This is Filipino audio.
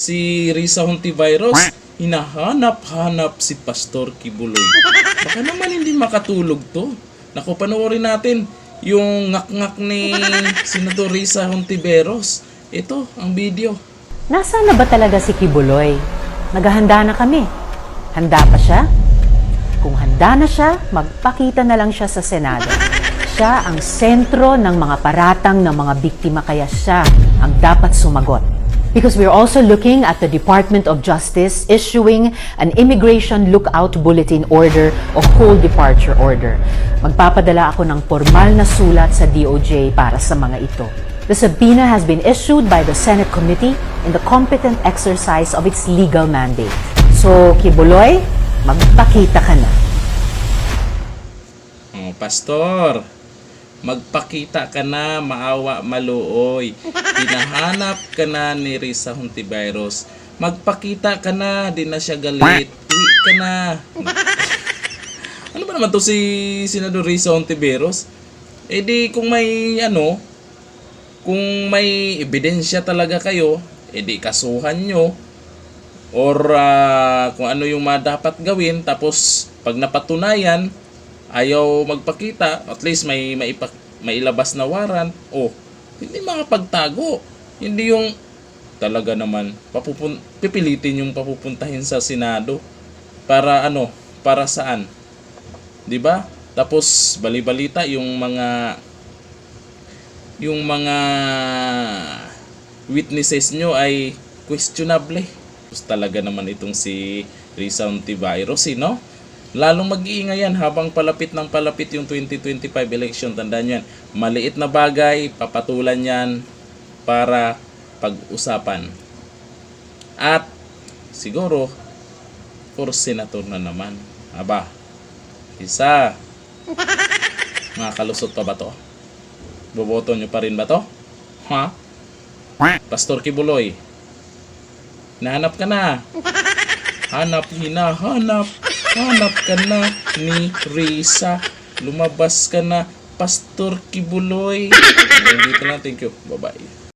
si Risa Hontiveros, hinahanap-hanap si Pastor Kibuloy. Baka naman hindi makatulog to. Naku, panoorin natin yung ngak-ngak ni Senador Risa Hontiveros. Ito ang video. Nasaan na ba talaga si Kibuloy? Naghahanda na kami. Handa pa siya? Kung handa na siya, magpakita na lang siya sa Senado. Siya ang sentro ng mga paratang ng mga biktima, kaya siya ang dapat sumagot. Because we're also looking at the Department of Justice issuing an Immigration Lookout Bulletin Order o Whole Departure Order. Magpapadala ako ng formal na sulat sa DOJ para sa mga ito. The subpoena has been issued by the Senate Committee in the competent exercise of its legal mandate. So, Kibuloy, magpakita ka na. Oh, Pastor, magpakita ka na, maawa maluoy. Hinahanap ka na ni Risa Hontiveros. Magpakita ka na, di na siya galit. Uwi ka na. Ano ba naman to si Senador Risa Hontiveros? Eh di kung may kung may ebidensya talaga kayo, edi kasuhan nyo. Or kung ano yung dapat gawin, tapos pag napatunayan, ayaw magpakita, at least may ilabas na warrant, hindi makapagtago. Hindi yung talaga naman, pipilitin yung papupuntahin sa Senado. Para para saan? 'Di ba? Tapos bali-balita yung mga witnesses nyo ay questionable. Tapos talaga naman itong si Risa Hontiveros, no? Lalong mag-iingay yan habang palapit yung 2025 election. Tandaan nyo yan, maliit na bagay, papatulan yan para pag-usapan. At siguro, for senator na naman. Aba, isa. Mga kalusot pa ba to? Boboto nyo pa rin ba to? Ha? Pastor Kibuloy, nahanap ka na. Hanap ka na ni Risa. Lumabas ka na, Pastor Kibuloy. Dito lang, thank you. Bye-bye.